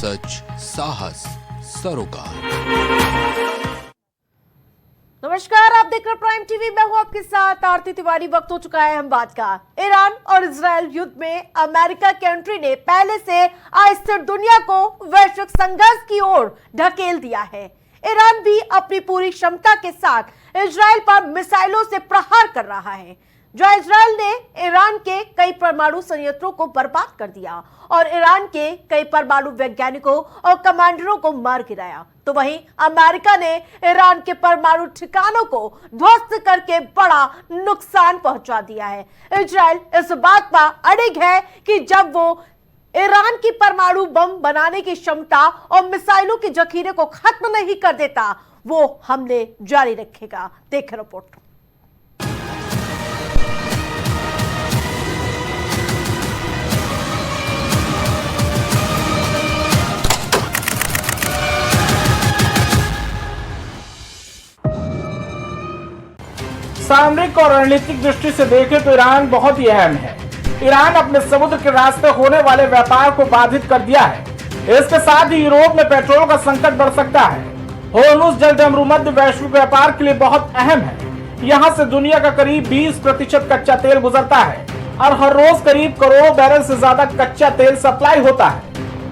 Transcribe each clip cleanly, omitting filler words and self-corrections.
सच, साहस, सरोकार। नमस्कार, आप देख रहे प्राइम टीवी। मैं हूं आपके साथ आरती तिवारी। वक्त हो चुका है हम बात का। ईरान और इजराइल युद्ध में अमेरिका की एंट्री ने पहले से अस्थिर दुनिया को वैश्विक संघर्ष की ओर ढकेल दिया है। ईरान भी अपनी पूरी क्षमता के साथ इजराइल पर मिसाइलों से प्रहार कर रहा है। जो इजराइल ने ईरान के कई परमाणु संयंत्रों को बर्बाद कर दिया और ईरान के कई परमाणु वैज्ञानिकों और कमांडरों को मार गिराया, तो वहीं अमेरिका ने ईरान के परमाणु ठिकानों को ध्वस्त करके बड़ा नुकसान पहुंचा दिया है। इजराइल इस बात पर अड़िग है कि जब वो ईरान की परमाणु बम बनाने की क्षमता और मिसाइलों के जखीरे को खत्म नहीं कर देता, वो हमले जारी रखेगा। देखें रिपोर्ट। सामरिक और रणनीतिक दृष्टि से देखें तो ईरान बहुत ही अहम है। ईरान अपने समुद्र के रास्ते होने वाले व्यापार को बाधित कर दिया है। इसके साथ ही यूरोप में पेट्रोल का संकट बढ़ सकता है। होर्मुज़ जलसंधि वैश्विक व्यापार के लिए बहुत अहम है। यहाँ से दुनिया का करीब 20% कच्चा तेल गुजरता है और हर रोज करीब करोड़ों बैरल से ज्यादा कच्चा तेल सप्लाई होता है।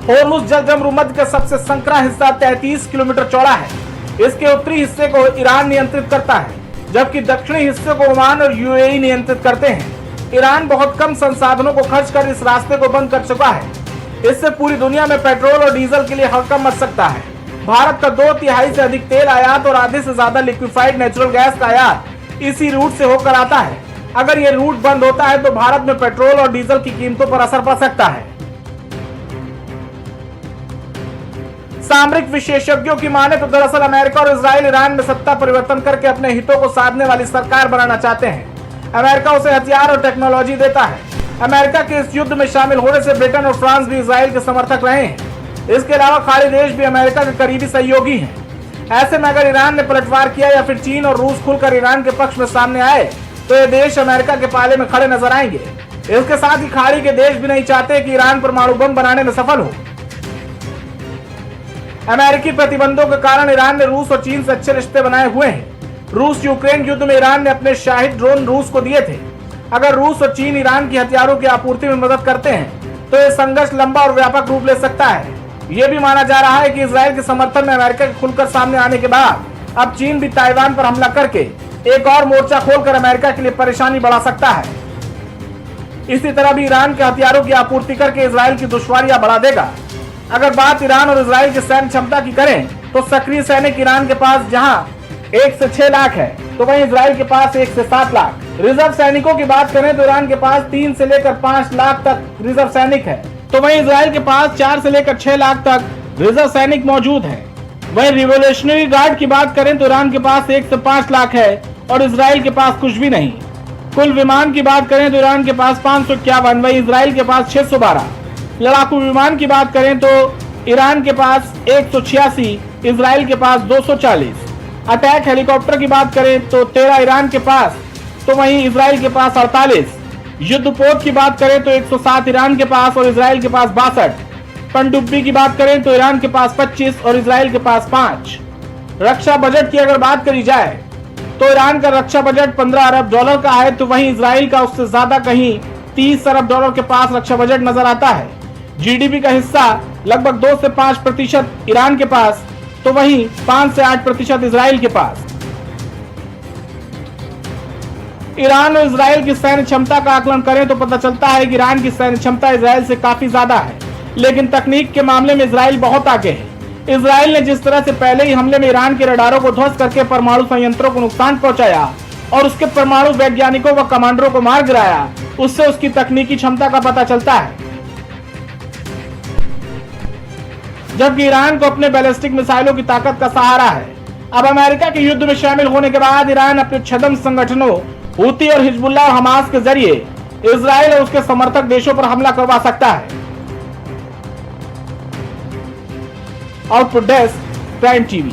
होर्मुज़ जलसंधि का सबसे संकरा हिस्सा 33 किलोमीटर चौड़ा है। इसके उत्तरी हिस्से को ईरान नियंत्रित करता है, जबकि दक्षिणी हिस्से को ओमान और यूएई नियंत्रित करते हैं। ईरान बहुत कम संसाधनों को खर्च कर इस रास्ते को बंद कर चुका है। इससे पूरी दुनिया में पेट्रोल और डीजल के लिए हड़कंप मच सकता है। भारत का 2/3 से अधिक तेल आयात और आधे से ज्यादा लिक्विफाइड नेचुरल गैस का आयात इसी रूट से होकर आता है। अगर ये रूट बंद होता है तो भारत में पेट्रोल और डीजल की कीमतों पर असर पड़ सकता है। सामरिक विशेषज्ञों की माने तो दरअसल अमेरिका और इजराइल ईरान में सत्ता परिवर्तन करके अपने हितों को साधने वाली सरकार बनाना चाहते हैं। अमेरिका उसे हथियार और टेक्नोलॉजी देता है। अमेरिका के इस युद्ध में शामिल होने से ब्रिटेन और फ्रांस भी इजराइल के समर्थक रहे हैं। इसके अलावा खाड़ी देश भी अमेरिका के करीबी सहयोगी हैं। ऐसे में अगर ईरान ने पलटवार किया या फिर चीन और रूस खुलकर ईरान के पक्ष में सामने आए तो ये देश अमेरिका के पाले में खड़े नजर आएंगे। इसके साथ ही खाड़ी के देश भी नहीं चाहते कि ईरान परमाणु बम बनाने में सफल हो। अमेरिकी प्रतिबंधों के कारण ईरान ने रूस और चीन से अच्छे रिश्ते बनाए हुए हैं। रूस यूक्रेन युद्ध में ईरान ने अपने शाहिद ड्रोन रूस को दिए थे। अगर रूस और चीन ईरान की हथियारों की आपूर्ति में मदद करते हैं तो यह संघर्ष लंबा और व्यापक रूप ले सकता है। यह भी माना जा रहा है कि इजराइल के समर्थन में अमेरिका के खुलकर सामने आने के बाद अब चीन भी ताइवान पर हमला करके एक और मोर्चा खोलकर अमेरिका के लिए परेशानी बढ़ा सकता है। इसी तरह भी ईरान के हथियारों की आपूर्ति करके इजराइल की दुश्वारियां बढ़ा देगा। अगर बात ईरान और इजराइल की सैन्य क्षमता की करें तो सक्रिय सैनिक ईरान के पास जहां 1 से 6 लाख है, तो वहीं इजराइल के पास 1 से 7 लाख। रिजर्व सैनिकों की बात करें तो ईरान के पास 3 से लेकर 5 लाख तक रिजर्व सैनिक है, तो वहीं इजराइल के पास 4 से लेकर 6 लाख तक रिजर्व सैनिक मौजूद है। वहीं रिवोल्यूशनरी गार्ड की बात करें तो ईरान के पास 1 से 5 लाख है और इजराइल के पास कुछ भी नहीं। कुल विमान की बात करें तो ईरान के पास 551, वहीं इजराइल के पास 612। लड़ाकू विमान की बात करें तो ईरान के पास 186, इजराइल के पास 240। अटैक हेलीकॉप्टर की बात करें तो 13 ईरान के पास, तो वहीं इजराइल के पास 48। युद्धपोत की बात करें तो 107 ईरान के पास और इजराइल के पास 62। पनडुब्बी की बात करें तो ईरान के पास 25 और इजराइल के पास 5। रक्षा बजट की अगर बात करी जाए तो ईरान का रक्षा बजट $15 अरब का है, तो वहीं इजराइल का उससे ज्यादा कहीं $30 अरब के पास रक्षा बजट नजर आता है। जीडीपी का हिस्सा लगभग 2 से 5% ईरान के पास, तो वहीं 5 से 8% इजराइल के पास। ईरान और इजराइल की सैन्य क्षमता का आकलन करें तो पता चलता है कि ईरान की सैन्य क्षमता इजराइल से काफी ज्यादा है, लेकिन तकनीक के मामले में इजराइल बहुत आगे है। इजराइल ने जिस तरह से पहले ही हमले में ईरान के रडारों को ध्वस्त करके परमाणु संयंत्रों को नुकसान पहुंचाया और उसके परमाणु वैज्ञानिकों व कमांडरों को मार गिराया, उससे उसकी तकनीकी क्षमता का पता चलता है। जबकि ईरान को अपने बैलिस्टिक मिसाइलों की ताकत का सहारा है। अब अमेरिका के युद्ध में शामिल होने के बाद ईरान अपने छद्म संगठनों हूती और हिजबुल्लाह और हमास के जरिए इजराइल और उसके समर्थक देशों पर हमला करवा सकता है। Output desk, prime TV.